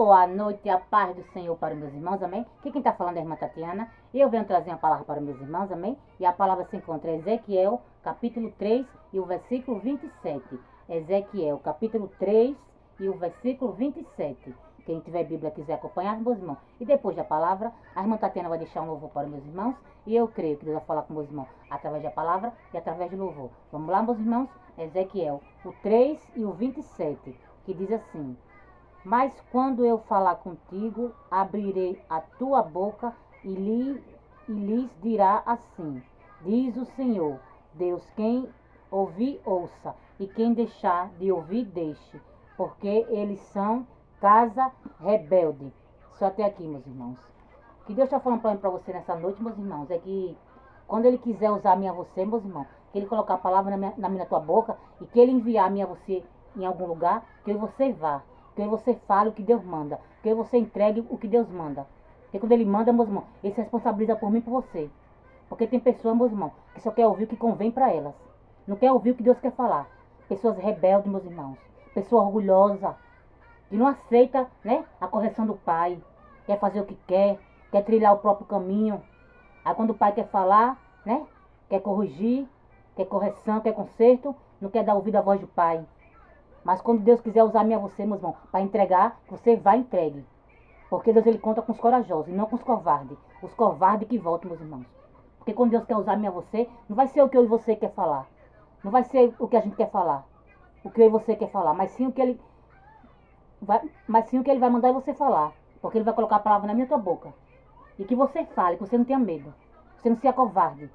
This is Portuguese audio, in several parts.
Boa noite, a paz do Senhor para os meus irmãos, amém? Aqui quem está falando é a irmã Tatiana, e eu venho trazer uma palavra para os meus irmãos, amém? E a palavra se encontra em Ezequiel, capítulo 3 e o versículo 27. Ezequiel, capítulo 3 e o versículo 27. Quem tiver Bíblia quiser acompanhar, meus irmãos. E depois da palavra, a irmã Tatiana vai deixar um louvor para os meus irmãos, e eu creio que Deus vai falar com meus irmãos através da palavra e através do louvor. Vamos lá, meus irmãos? Ezequiel, o 3 e o 27, que diz assim: Mas quando eu falar contigo, abrirei a tua boca e lhes dirá assim: Diz o Senhor, Deus, quem ouvir, ouça, e quem deixar de ouvir, deixe, porque eles são casa rebelde. Só até aqui, meus irmãos. O que Deus está falando para você nessa noite, meus irmãos, é que quando Ele quiser usar a mim a você, meus irmãos, que Ele colocar a palavra na tua boca e que Ele enviar a mim a você em algum lugar, que você vá. Que você fale o que Deus manda. Que você entregue o que Deus manda. Porque quando Ele manda, meus irmãos, Ele se responsabiliza por mim e por você. Porque tem pessoas, meus irmãos, que só quer ouvir o que convém para elas. Não quer ouvir o que Deus quer falar. Pessoas rebeldes, meus irmãos. Pessoa orgulhosa. Que não aceita, né, a correção do Pai. Quer fazer o que quer. Quer trilhar o próprio caminho. Aí quando o Pai quer falar, né, quer corrigir, quer correção, quer conserto, não quer dar ouvido à voz do Pai. Mas quando Deus quiser usar a mim a você, meus irmãos, para entregar, você vai entregue. Porque Deus ele conta com os corajosos e não com os covardes. Os covardes que voltam, meus irmãos. Porque quando Deus quer usar a mim a você, não vai ser o que eu e você quer falar. Não vai ser o que a gente quer falar. O que eu e você quer falar. Mas sim o que ele vai mandar você falar. Porque ele vai colocar a palavra na minha tua boca. E que você fale, que você não tenha medo. Que você não seja covarde.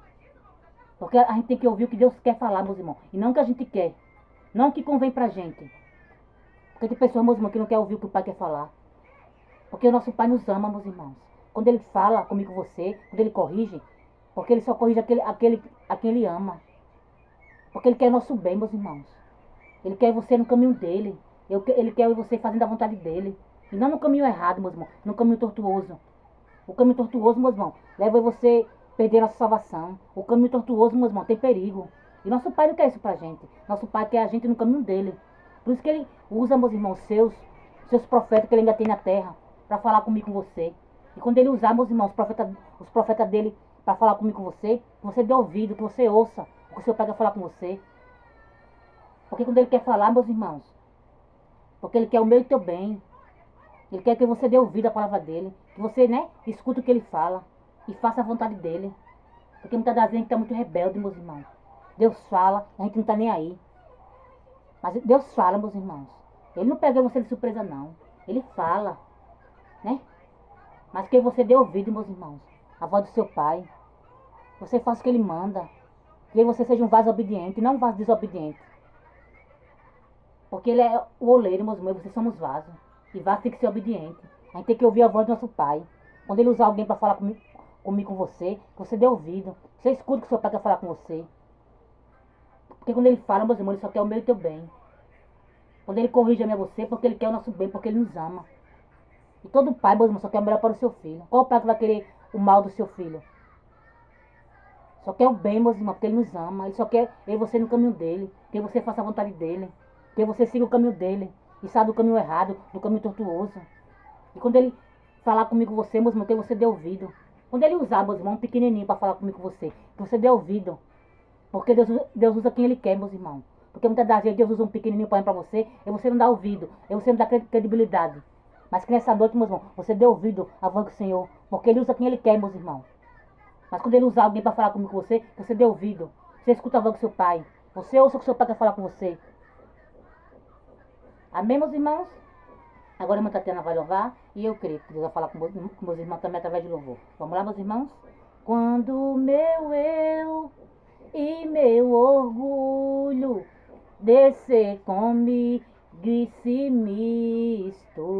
Porque a gente tem que ouvir o que Deus quer falar, meus irmãos. E não o que a gente quer. Não o que convém pra gente. Porque tem pessoas, meus irmãos, que não quer ouvir o que o Pai quer falar. Porque o nosso Pai nos ama, meus irmãos. Quando Ele fala comigo, você, quando Ele corrige, porque Ele só corrige a quem Ele ama. Porque Ele quer nosso bem, meus irmãos. Ele quer você no caminho dEle. Ele quer você fazendo a vontade dEle. E não no caminho errado, meus irmãos. No caminho tortuoso. O caminho tortuoso, meus irmãos, leva você a perder a sua salvação. O caminho tortuoso, meus irmãos, tem perigo. E nosso Pai não quer isso pra gente. Nosso Pai quer a gente no caminho dEle. Por isso que Ele usa, meus irmãos, seus profetas que Ele ainda tem na terra, para falar comigo com você. E quando Ele usar, meus irmãos, os profetas dEle para falar comigo com você, que você dê ouvido, que você ouça o que o seu Pai quer falar com você. Porque quando Ele quer falar, meus irmãos, porque Ele quer o meu e o teu bem. Ele quer que você dê ouvido à palavra dEle, que você, né, escuta o que Ele fala e faça a vontade dEle. Porque muitas das vezes a gente está muito rebelde, meus irmãos. Deus fala, a gente não está nem aí. Mas Deus fala, meus irmãos. Ele não pega você de surpresa, não. Ele fala, né? Mas que você dê ouvido, meus irmãos, a voz do seu Pai. Você faça o que Ele manda. Que você seja um vaso obediente, não um vaso desobediente. Porque Ele é o oleiro, meus irmãos, vocês somos vasos. E vaso tem que ser obediente. A gente tem que ouvir a voz do nosso Pai. Quando Ele usar alguém para falar comigo, com você, que você dê ouvido. Você escuta o que o seu Pai quer falar com você. Porque quando Ele fala, meus irmãos, Ele só quer o meu e o teu bem. Quando Ele corrige a mim a você, porque Ele quer o nosso bem, porque Ele nos ama. E todo pai, meus irmãos, só quer o melhor para o seu filho. Qual pai que vai querer o mal do seu filho? Só quer o bem, meus irmãos, porque Ele nos ama. Ele só quer eu e você no caminho dEle. Que você faça a vontade dEle. Que você siga o caminho dEle. E saia do caminho errado, do caminho tortuoso. E quando Ele falar comigo você, meus irmãos, que você dê ouvido. Quando Ele usar, meus irmãos, um pequenininho para falar comigo você, que você dê ouvido. Porque Deus usa quem Ele quer, meus irmãos. Porque muitas das vezes Deus usa um pequenininho para você e você não dá ouvido. E você não dá credibilidade. Mas que nessa noite, meus irmãos, você dê ouvido à voz do Senhor. Porque Ele usa quem Ele quer, meus irmãos. Mas quando Ele usar alguém para falar comigo com você dê ouvido. Você escuta a voz do seu Pai. Você ouça o que o seu Pai quer falar com você. Amém, meus irmãos? Agora a irmã Tatiana vai louvar. E eu creio que Deus vai falar com meus irmãos também através de louvor. Vamos lá, meus irmãos? Quando meu eu e meu orgulho descer comigo e se mistura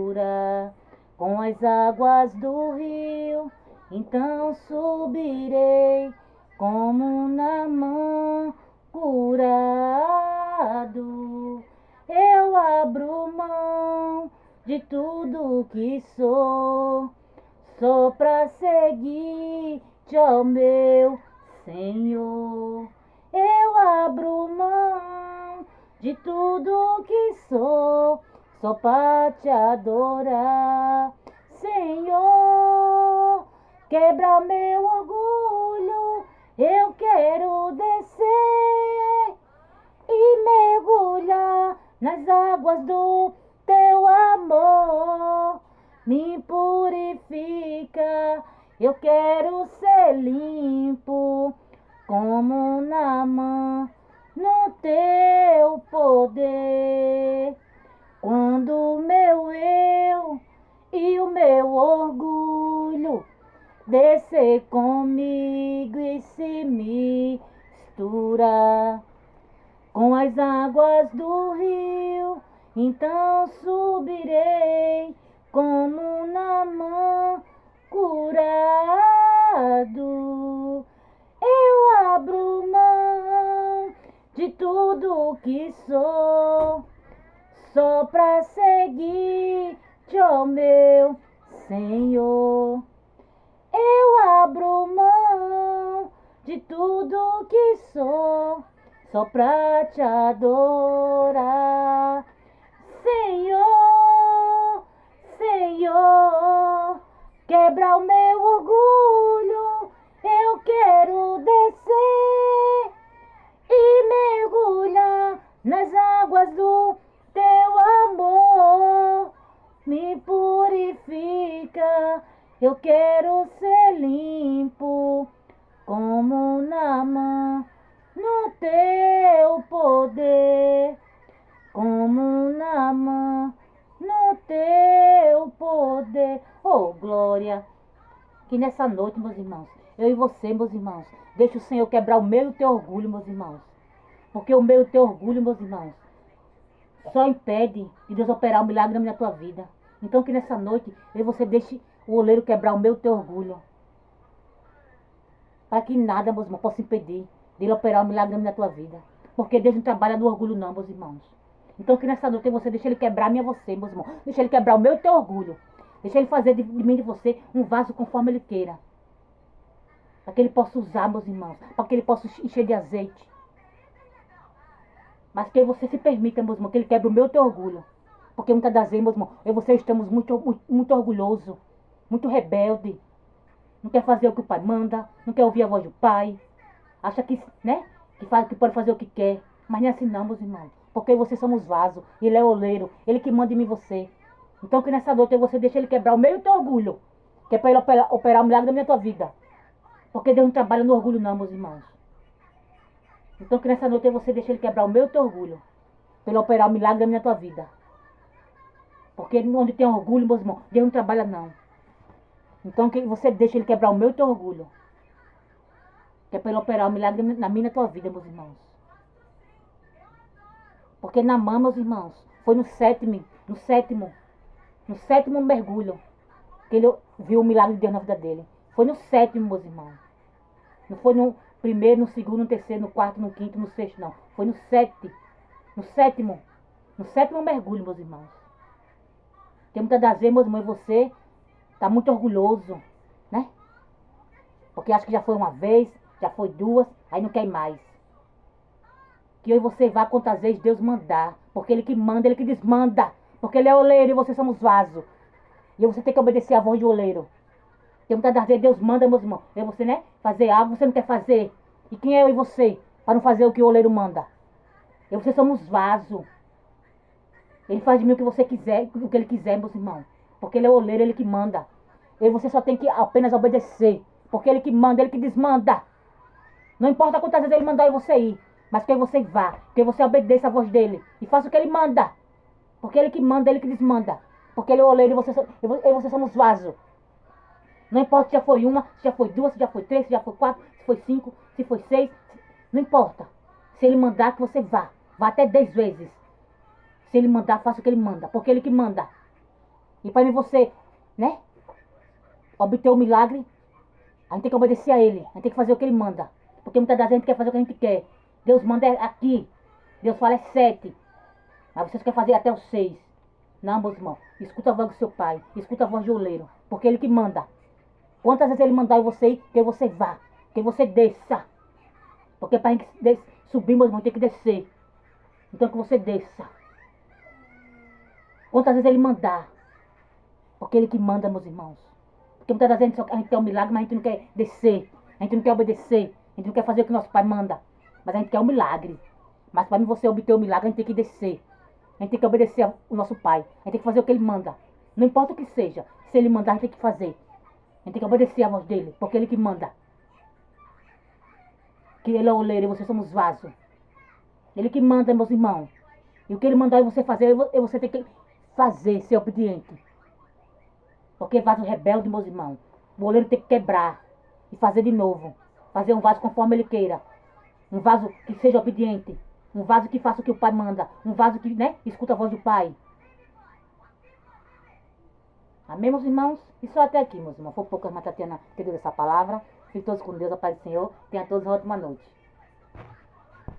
com as águas do rio, então subirei como na mão curado. Eu abro mão de tudo que sou, só pra seguir-te, ó meu Senhor. Eu abro mão de tudo que sou, só pra te adorar. Senhor, quebra meu orgulho, eu quero descer e mergulhar nas águas do teu amor. Me purifica, eu quero ser limpo como Naamã no teu poder. Quando o meu eu e o meu orgulho descer comigo e se mistura com as águas do rio, então subirei como Naamã curado. Eu abro mão de tudo que sou, só pra seguir-te, ó meu Senhor. Eu abro mão de tudo que sou, só pra te adorar. Senhor, Senhor, quebra o meu orgulho, eu quero descer e mergulhar nas águas do teu amor. Me purifica, eu quero ser limpo como Naamã no teu poder, como Naamã no teu poder. Oh, glória! Que nessa noite, meus irmãos, eu e você, meus irmãos, deixa o Senhor quebrar o meu e o teu orgulho, meus irmãos. Porque o meu e o teu orgulho, meus irmãos, só impede de Deus operar um milagre na tua vida. Então que nessa noite eu e você deixe o oleiro quebrar o meu e o teu orgulho. Para que nada, meus irmãos, possa impedir dele operar um milagre na tua vida. Porque Deus não trabalha no orgulho não, meus irmãos. Então que nessa noite você deixa ele quebrar a minha e você, meus irmãos. Deixa ele quebrar o meu e o teu orgulho. Deixa ele fazer de mim e de você um vaso conforme ele queira. Para que ele possa usar, meus irmãos. Para que ele possa encher de azeite. Mas que você se permita, meus irmãos, que ele quebre o meu e o teu orgulho. Porque muitas das vezes, meus irmãos, eu e você estamos muito orgulhosos. Muito rebelde. Não quer fazer o que o pai manda. Não quer ouvir a voz do pai. Acha que, né? Que pode fazer o que quer. Mas não é assim não, meus irmãos. Porque vocês somos vasos. Ele é oleiro. Ele que manda em mim e você. Então que nessa noite você deixa ele quebrar o meu e o teu orgulho. Que é para ele operar o milagre da minha tua vida. Porque Deus não trabalha no orgulho não, meus irmãos. Então que nessa noite você deixa ele quebrar o meu e o teu orgulho. Para ele operar o milagre da minha tua vida. Porque onde tem orgulho, meus irmãos, Deus não trabalha não. Então que você deixa ele quebrar o meu e o teu orgulho. Que é para ele operar o milagre na minha e na tua vida, meus irmãos. Porque Naamã, meus irmãos, foi no sétimo mergulho que ele viu o milagre de Deus na vida dele. Foi no sétimo, meus irmãos. Não foi no primeiro, no segundo, no terceiro, no quarto, no quinto, no sexto, não. Foi no sétimo mergulho, meus irmãos. Porque muitas das vezes, meus irmãos, você está muito orgulhoso, né? Porque acha que já foi uma vez, já foi duas, aí não quer mais. Que eu e você vá quantas vezes Deus mandar. Porque Ele que manda, Ele que desmanda. Porque Ele é oleiro e você somos vaso. E você tem que obedecer a voz do oleiro. Porque muitas das vezes Deus manda, meus irmãos. E você, né? Fazer algo, você não quer fazer. E quem é eu e você para não fazer o que o oleiro manda? Eu e você somos vaso. Ele faz de mim o que você quiser, o que Ele quiser, meus irmãos. Porque Ele é oleiro, Ele que manda. E você só tem que apenas obedecer. Porque Ele que manda, Ele que desmanda. Não importa quantas vezes Ele mandar e você ir. Mas que você vá, que você obedeça a voz dele. E faça o que ele manda. Porque ele que manda, ele que desmanda. Porque ele é o oleiro e você somos vasos. Não importa se já foi uma, se já foi duas, se já foi três, se já foi quatro, se foi cinco, se foi seis. Não importa. Se ele mandar, que você vá. Vá até 10 vezes. Se ele mandar, faça o que ele manda. Porque ele que manda. E para mim você, né? Obter o milagre, a gente tem que obedecer a ele. A gente tem que fazer o que ele manda. Porque muitas das vezes a gente quer fazer o que a gente quer. Deus manda aqui. Deus fala 7. Mas vocês querem fazer até os 6. Não, meus irmãos. Escuta a voz do seu pai. Escuta a voz do oleiro. Porque ele que manda. Quantas vezes ele mandar em você ir, que você vá. Que você desça. Porque para a gente subir, meus irmãos, tem que descer. Então que você desça. Quantas vezes ele mandar. Porque ele que manda, meus irmãos. Porque muitas vezes a gente quer um milagre, mas a gente não quer descer. A gente não quer obedecer. A gente não quer fazer o que nosso pai manda. Mas a gente quer um milagre. Mas para mim você obter o milagre, a gente tem que descer. A gente tem que obedecer ao nosso pai. A gente tem que fazer o que ele manda. Não importa o que seja. Se ele mandar, a gente tem que fazer. A gente tem que obedecer a voz dele. Porque ele que manda. Que ele é o oleiro e vocês somos vasos. Ele que manda, meus irmãos. E o que ele mandar você fazer, você tem que fazer, ser obediente. Porque vaso rebelde, meus irmãos, o oleiro tem que quebrar e fazer de novo. Fazer um vaso conforme ele queira. Um vaso que seja obediente. Um vaso que faça o que o pai manda. Um vaso que, né, escuta a voz do pai. Amém, meus irmãos? E só até aqui, meus irmãos. Foi pouco, a irmã Tatiana ter dito essa palavra. Fiquem todos com Deus, a paz do Senhor. Tenha todos uma ótima noite.